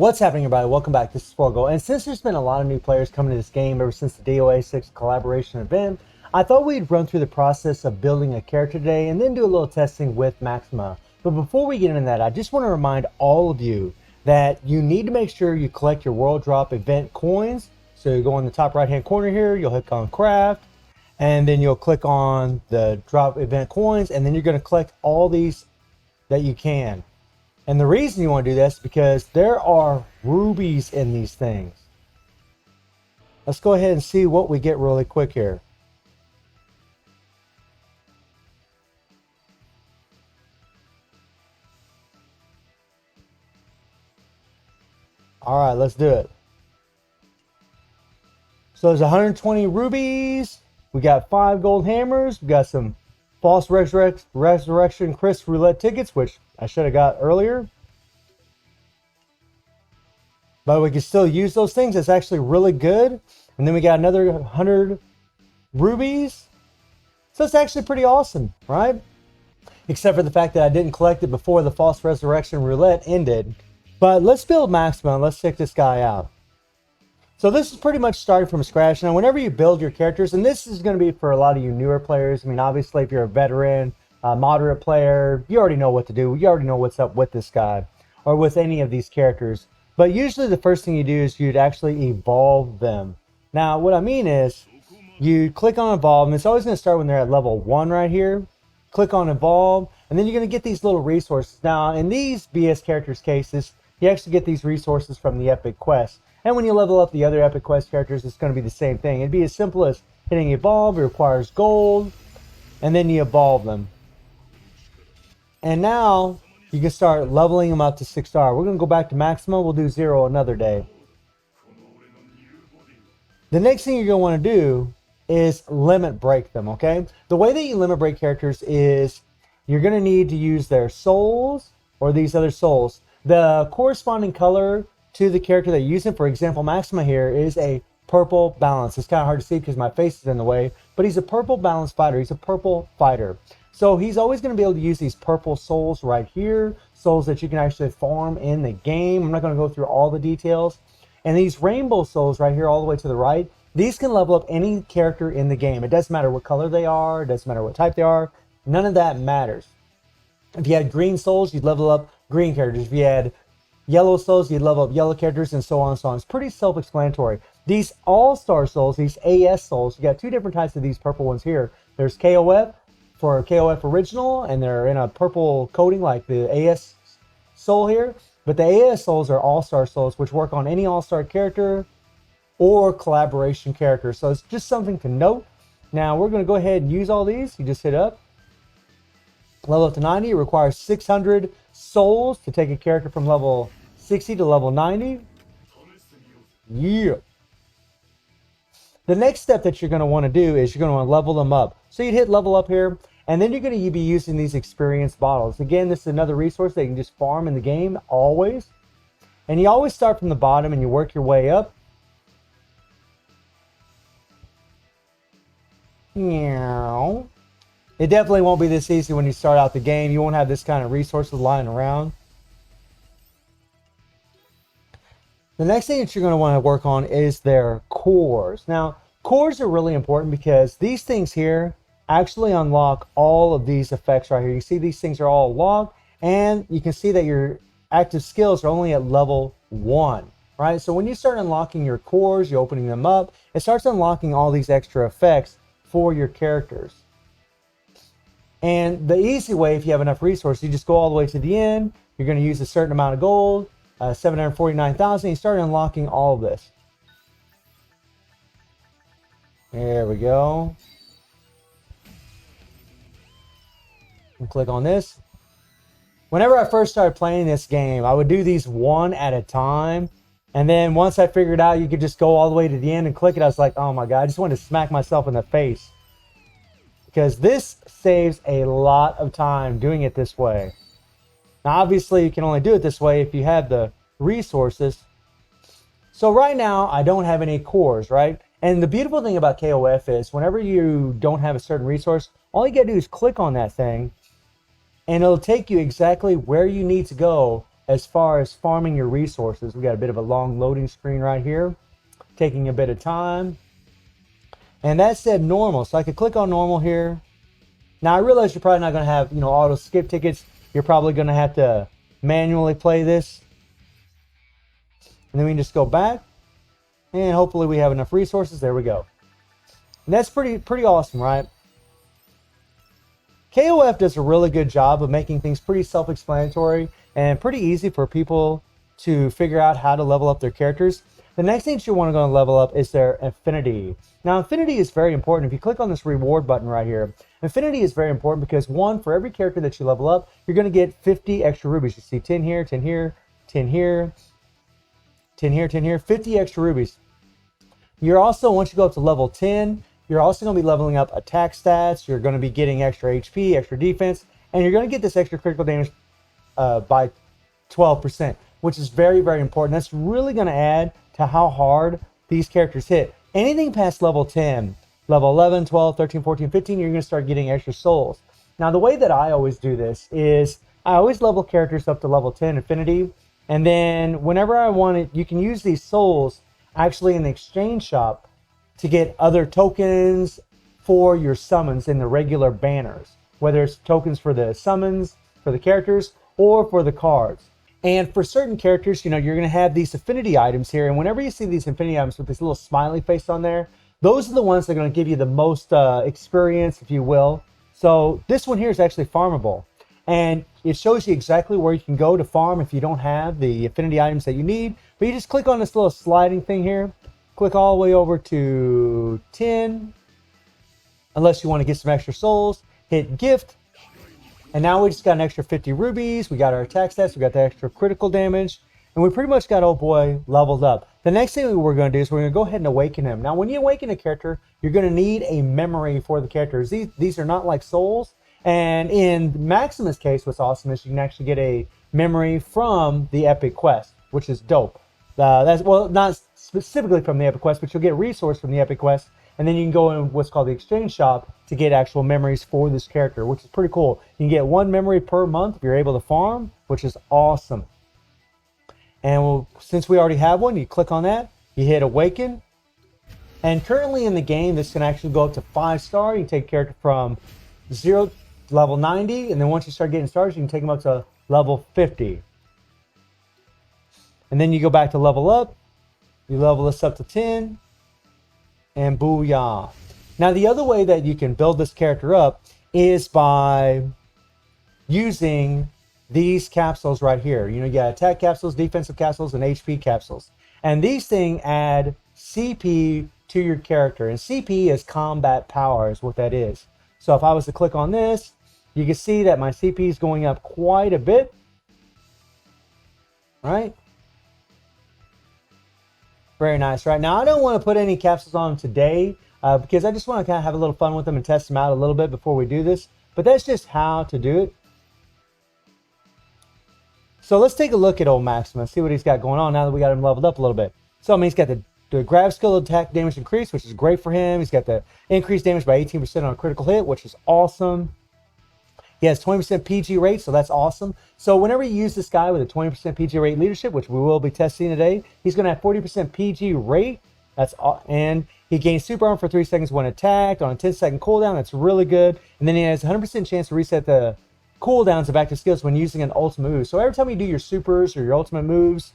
What's happening, everybody? Welcome back. This is Forgo. And since there's been a lot of new players coming to this game ever since the DOA 6 collaboration event, I thought we'd run through the process of building a character today and then do a little testing with Maxima. But before we get into that, I just want to remind all of you that you need to make sure you collect your World Drop event coins. So you go in the top right hand corner here, you'll click on Craft, and then you'll click on the Drop event coins, and then you're going to collect all these that you can. And the reason you want to do this is because there are rubies in these things. Let's go ahead and see what we get really quick here. All right, let's do it. So there's 120 rubies. We got 5 gold hammers. We got some false resurrection crisp roulette tickets, which I should have got earlier. But we can still use those things. It's actually really good. And then we got another 100 rubies. So it's actually pretty awesome, right? Except for the fact that I didn't collect it before the false resurrection roulette ended. But let's build Maxima and let's check this guy out. So this is pretty much starting from scratch. Now, whenever you build your characters, and this is going to be for a lot of you newer players. I mean, obviously, if you're a veteran, moderate player, you already know what to do. You already know what's up with this guy or with any of these characters. But usually the first thing you do is you'd actually evolve them. Now, what I mean is you click on evolve, and it's always going to start when they're at level 1 right here. Click on evolve, and then you're going to get these little resources. Now, in these BS characters cases, you actually get these resources from the epic quest. And when you level up the other epic quest characters, it's going to be the same thing. It'd be as simple as hitting evolve. It requires gold, and then you evolve them. And now you can start leveling them up to 6-star. We're going to go back to Maxima. We'll do 0 another day. The next thing you're going to want to do is limit break them, okay? The way that you limit break characters is you're going to need to use their souls or these other souls. The corresponding color to the character that you're using, for example, Maxima here is a purple balance. It's kind of hard to see because my face is in the way, but he's a purple balance fighter. He's a purple fighter. So he's always going to be able to use these purple souls right here, souls that you can actually farm in the game. I'm not going to go through all the details. And these rainbow souls right here all the way to the right, these can level up any character in the game. It doesn't matter what color they are. It doesn't matter what type they are. None of that matters. If you had green souls, you'd level up green characters. If you had yellow souls, you'd level up yellow characters, and so on and so on. It's pretty self-explanatory. These all-star souls, these AS souls, you got 2 different types of these purple ones here. There's KOF for KOF original, and they're in a purple coating like the AS soul here. But the AS souls are all-star souls, which work on any all-star character or collaboration character. So it's just something to note. Now we're going to go ahead and use all these. You just hit up. Level up to 90. It requires 600 souls to take a character from level 60 to level 90. Yeah. The next step that you're going to want to do is you're going to want to level them up. So you'd hit level up here, and then you're going to be using these experience bottles. Again, this is another resource that you can just farm in the game always. And you always start from the bottom and you work your way up. Meow. It definitely won't be this easy when you start out the game. You won't have this kind of resources lying around. The next thing that you're going to want to work on is their cores. Now, cores are really important because these things here actually unlock all of these effects right here. You see these things are all locked, and you can see that your active skills are only at level 1, right? So when you start unlocking your cores, you're opening them up, it starts unlocking all these extra effects for your characters. And the easy way, if you have enough resources, you just go all the way to the end. You're going to use a certain amount of gold, 749,000. You start unlocking all of this. There we go. And click on this. Whenever I first started playing this game, I would do these one at a time. And then once I figured out you could just go all the way to the end and click it, I was like, oh my God, I just wanted to smack myself in the face. Because this saves a lot of time doing it this way. Now, obviously, you can only do it this way if you have the resources. So right now, I don't have any cores, right? And the beautiful thing about KOF is whenever you don't have a certain resource, all you gotta do is click on that thing, and it'll take you exactly where you need to go as far as farming your resources. We got a bit of a long loading screen right here, taking a bit of time. And that said normal, so I could click on normal here. Now I realize you're probably not going to have, auto skip tickets. You're probably going to have to manually play this. And then we can just go back, and hopefully we have enough resources. There we go. And that's pretty awesome, right? KOF does a really good job of making things pretty self-explanatory and pretty easy for people to figure out how to level up their characters. The next thing you want to go and level up is their Affinity. Now, Affinity is very important. If you click on this reward button right here, Affinity is very important because, one, for every character that you level up, you're going to get 50 extra rubies. You see 10 here, 10 here, 10 here, 10 here, 10 here, 50 extra rubies. You're also, once you go up to level 10, you're also going to be leveling up attack stats. You're going to be getting extra HP, extra defense, and you're going to get this extra critical damage by 12%, which is very, very important. That's really going to add to how hard these characters hit. Anything past level 10, level 11, 12, 13, 14, 15, you're going to start getting extra souls. Now, the way that I always do this is I always level characters up to level 10 Affinity, and then whenever I want it, you can use these souls actually in the exchange shop to get other tokens for your summons in the regular banners, whether it's tokens for the summons, for the characters, or for the cards. And for certain characters, you're going to have these Affinity items here, and whenever you see these Affinity items with this little smiley face on there, those are the ones that are going to give you the most experience, if you will. So this one here is actually farmable, and it shows you exactly where you can go to farm if you don't have the Affinity items that you need. But you just click on this little sliding thing here, click all the way over to 10, unless you want to get some extra souls, hit gift, and now we just got an extra 50 rubies, we got our attack stats, we got the extra critical damage, and we pretty much got old boy leveled up. The next thing we're going to do is we're going to go ahead and awaken him. Now when you awaken a character, you're going to need a memory for the characters. These are not like souls, and in Maxima's case, what's awesome is you can actually get a memory from the epic quest, which is dope. That's, well, not specifically from the epic quest, but you'll get resource from the epic quest, and then you can go in what's called the exchange shop to get actual memories for this character, which is pretty cool. You can get one memory per month if you're able to farm, which is awesome. And since we already have one, you click on that, you hit Awaken, and currently in the game, this can actually go up to 5-star. You can take a character from 0 to level 90, and then once you start getting stars, you can take them up to level 50. And then you go back to level up, you level this up to 10, and booyah. Now the other way that you can build this character up is by using these capsules right here. You got attack capsules, defensive capsules, and HP capsules. And these things add CP to your character. And CP is combat power is what that is. So if I was to click on this, you can see that my CP is going up quite a bit. Right? Very nice, right? Now, I don't want to put any capsules on them today because I just want to kind of have a little fun with them and test them out a little bit before we do this. But that's just how to do it. So let's take a look at old Maxima, see what he's got going on now that we got him leveled up a little bit. So, I mean, he's got the grab skill attack damage increase, which is great for him. He's got the increased damage by 18% on a critical hit, which is awesome. He has 20% PG rate, so that's awesome. So whenever you use this guy with a 20% PG rate leadership, which we will be testing today, he's going to have 40% PG rate. And he gains super armor for 3 seconds when attacked on a 10-second cooldown. That's really good. And then he has 100% chance to reset the cooldowns of active skills when using an ultimate move. So every time you do your supers or your ultimate moves,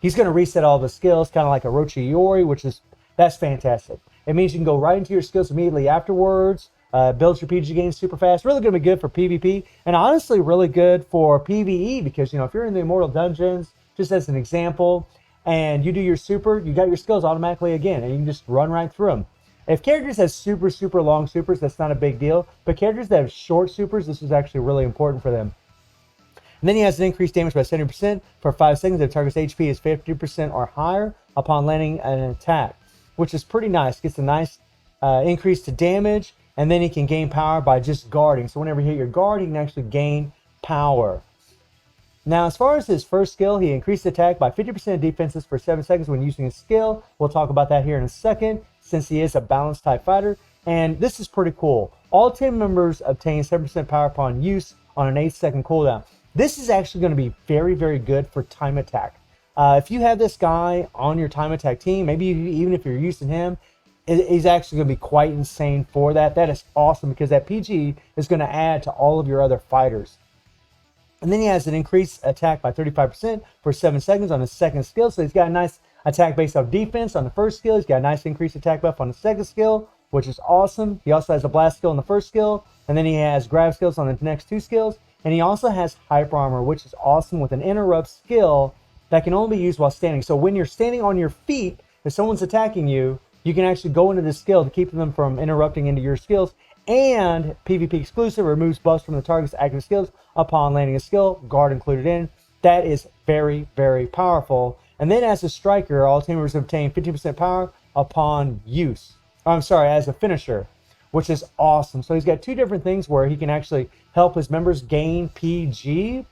he's going to reset all the skills, kind of like a Orochi, that's fantastic. It means you can go right into your skills immediately afterwards. Builds your PG gains super fast. Really going to be good for PvP, and honestly really good for PvE because, if you're in the Immortal Dungeons, just as an example, and you do your super, you got your skills automatically again, and you can just run right through them. If characters have super, super long supers, that's not a big deal, but characters that have short supers, this is actually really important for them. And then he has an increased damage by 70% for 5 seconds if target's HP is 50% or higher upon landing an attack, which is pretty nice. Gets a nice increase to damage. And then he can gain power by just guarding. So whenever you hit your guard, he can actually gain power. Now, as far as his first skill, he increased attack by 50% defenses for 7 seconds when using his skill. We'll talk about that here in a second, since he is a balanced type fighter. And this is pretty cool. All 10 members obtain 7% power upon use on an 8-second cooldown. This is actually going to be very, very good for time attack. If you have this guy on your time attack team, maybe even if you're using him, he's actually going to be quite insane for that. That is awesome because that PG is going to add to all of your other fighters. And then he has an increased attack by 35% for 7 seconds on his second skill. So he's got a nice attack based off defense on the first skill. He's got a nice increased attack buff on the second skill, which is awesome. He also has a blast skill on the first skill. And then he has grab skills on the next 2 skills. And he also has hyper armor, which is awesome with an interrupt skill that can only be used while standing. So when you're standing on your feet, if someone's attacking you, you can actually go into this skill to keep them from interrupting into your skills. And PvP exclusive, removes buffs from the target's active skills upon landing a skill, guard included in. That is very, very powerful. And then as a striker, all team members obtain 15% power upon use. I'm sorry, as a finisher, which is awesome. So he's got 2 different things where he can actually help his members gain PG.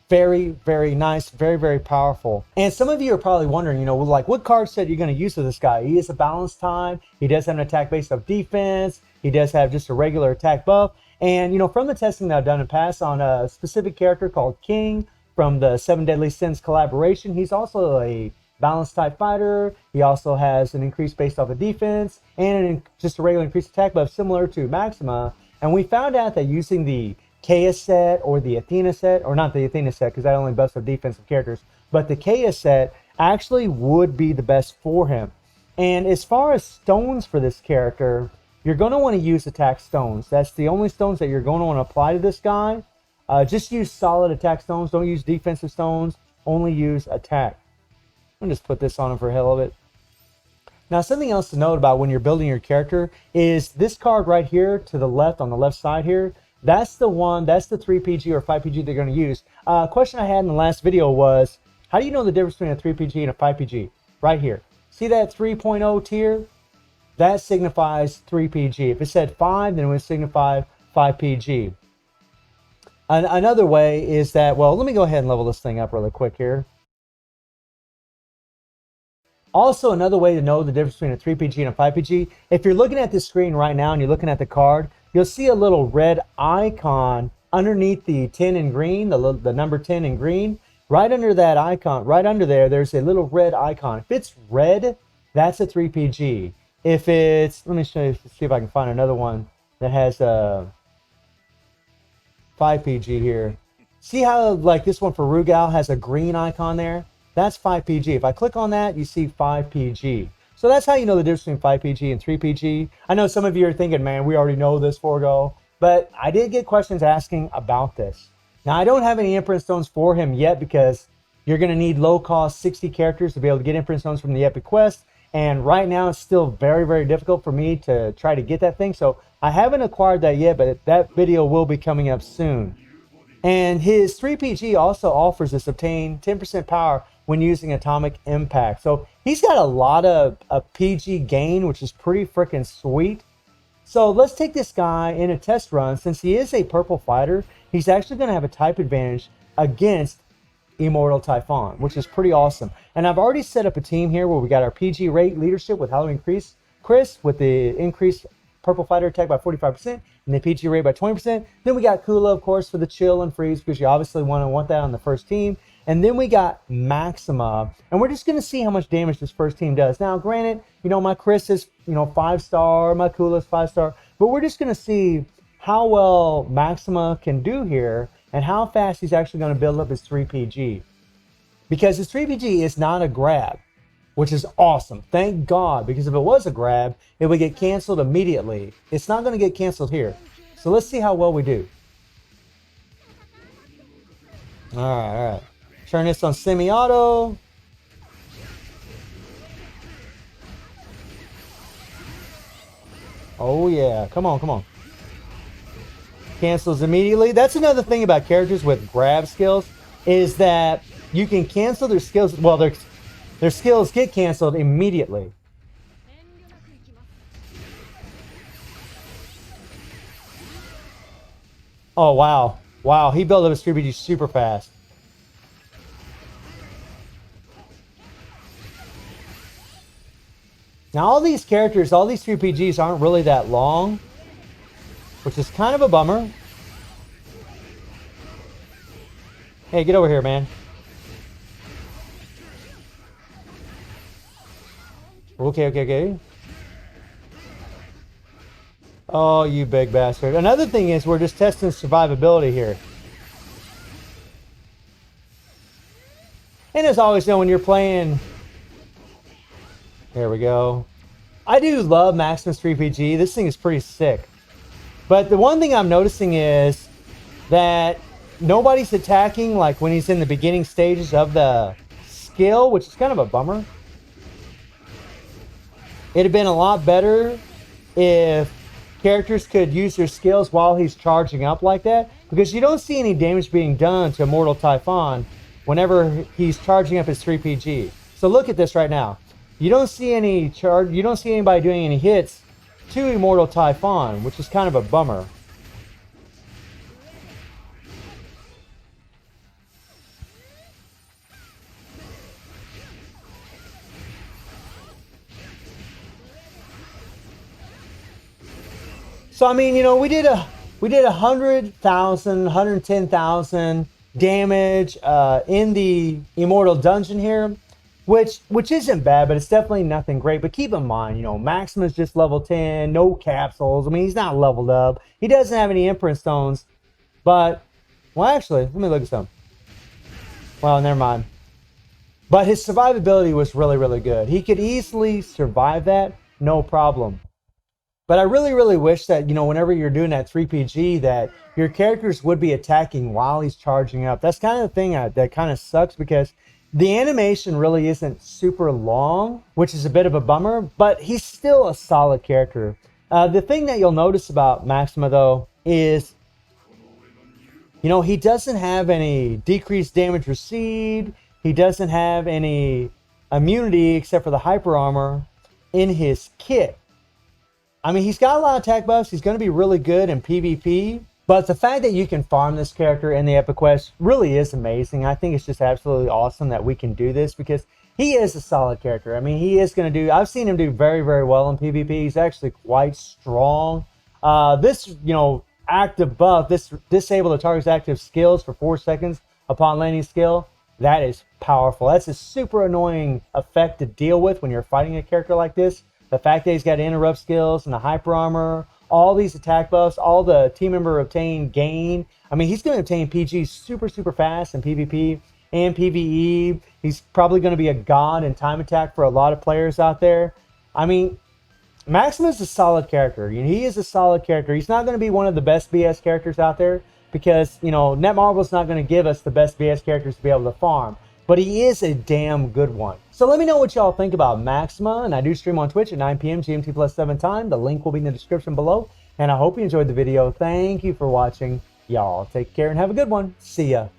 Very, very nice, very, very powerful. And some of you are probably wondering, you know, like what card set you're going to use for this guy. He is a balanced time. He does have an attack based off defense. He does have just a regular attack buff. And, you know, from the testing that I've done in the past on a specific character called King from the 7 Deadly Sins collaboration, he's also a balanced type fighter. He also has an increase based off of defense and just a regular increased attack buff similar to Maxima. And we found out that using the Chaos set or the Athena set, or not the Athena set because that only buffs up defensive characters, but the Chaos set actually would be the best for him. And as far as stones for this character, you're going to want to use attack stones. That's the only stones that you're going to want to apply to this guy. Just use solid attack stones. Don't use defensive stones. Only use attack. I'm going to just put this on him for a hell of it. Now, something else to note about when you're building your character is this card right here to the left, on the left side here. That's the one, that's the 3PG or 5PG they're going to use. A question I had in the last video was, how do you know the difference between a 3PG and a 5PG? Right here. See that 3.0 tier? That signifies 3PG. If it said 5, then it would signify 5PG. Another way is that, well, let me go ahead and level this thing up really quick here. Also, another way to know the difference between a 3PG and a 5PG, if you're looking at this screen right now and you're looking at the card, you'll see a little red icon underneath the 10 in green, the number 10 in green. Right under that icon, right under there, there's a little red icon. If it's red, that's a 3PG. If it's, let me show you, see if I can find another one that has a 5PG here. See how like this one for Rugal has a green icon there? That's 5PG. If I click on that, you see 5PG. So that's how you know the difference between 5PG and 3PG. I know some of you are thinking, man, we already know this, Forgo. But I did get questions asking about this. Now, I don't have any imprint stones for him yet because you're going to need low-cost 60 characters to be able to get imprint stones from the Epic Quest. And right now, it's still very, very difficult for me to try to get that thing. So I haven't acquired that yet, but that video will be coming up soon. And his 3PG also offers us obtain 10% power when using Atomic Impact. So he's got a lot of PG gain, which is pretty freaking sweet. So let's take this guy in a test run. Since he is a purple fighter, he's actually going to have a type advantage against Immortal Typhon, which is pretty awesome. And I've already set up a team here where we got our PG rate leadership with Halloween Chris with the increased purple fighter attack by 45% and the PG rate by 20%. Then we got Kula, of course, for the chill and freeze because you obviously want that on the first team. And then we got Maxima, and we're just going to see how much damage this first team does. Now, granted, you know, my Chris is, 5-star, my Kula is 5-star, but we're just going to see how well Maxima can do here and how fast he's actually going to build up his 3PG. Because his 3PG is not a grab, which is awesome. Thank God, because if it was a grab, it would get canceled immediately. It's not going to get canceled here. So let's see how well we do. All right. Turn this on semi-auto. Oh yeah, come on. Cancels immediately. That's another thing about characters with grab skills is that you can cancel their skills. Well, their skills get canceled immediately. Oh wow. Wow, he built up his 3PG super fast. Now all these characters, all these 3PGs aren't really that long, which is kind of a bummer. Hey, get over here, man. Okay, okay, okay. Oh, you big bastard. Another thing is we're just testing survivability here. And as always, when you're playing... There we go. I do love Maximus 3PG. This thing is pretty sick. But the one thing I'm noticing is that nobody's attacking like when he's in the beginning stages of the skill, which is kind of a bummer. It'd have been a lot better if characters could use their skills while he's charging up like that, because you don't see any damage being done to Immortal Typhon whenever he's charging up his 3PG. So look at this right now. You don't see any charge. You don't see anybody doing any hits to Immortal Typhon, which is kind of a bummer. So I mean, we did 100,000, 110,000 damage in the Immortal Dungeon here, which isn't bad, but it's definitely nothing great. But keep in mind, Maxima's just level 10, no capsules. I mean, he's not leveled up. He doesn't have any imprint stones. But, well, actually, let me look at some. Well, never mind. But his survivability was really, really good. He could easily survive that, no problem. But I really, really wish that, whenever you're doing that 3PG, that your characters would be attacking while he's charging up. That's kind of the thing that kind of sucks, because the animation really isn't super long, which is a bit of a bummer, but he's still a solid character. The thing that you'll notice about Maxima, though, is, he doesn't have any decreased damage received. He doesn't have any immunity except for the hyper armor in his kit. I mean, he's got a lot of attack buffs. He's going to be really good in PvP. But the fact that you can farm this character in the Epic Quest really is amazing. I think it's just absolutely awesome that we can do this, because he is a solid character. I mean, he is going to do... I've seen him do very, very well in PvP. He's actually quite strong. This, active buff, this disable the target's active skills for 4 seconds upon landing skill, that is powerful. That's a super annoying effect to deal with when you're fighting a character like this. The fact that he's got interrupt skills and the hyper armor, all these attack buffs, all the team member obtained gain. I mean, he's going to obtain PG super, super fast in PvP and PvE. He's probably going to be a god in time attack for a lot of players out there. I mean, Maximus is a solid character. He is a solid character. He's not going to be one of the best BS characters out there, because, Netmarble's not going to give us the best BS characters to be able to farm. But he is a damn good one. So let me know what y'all think about Maxima. And I do stream on Twitch at 9 p.m. GMT plus 7 time. The link will be in the description below. And I hope you enjoyed the video. Thank you for watching. Y'all take care and have a good one. See ya.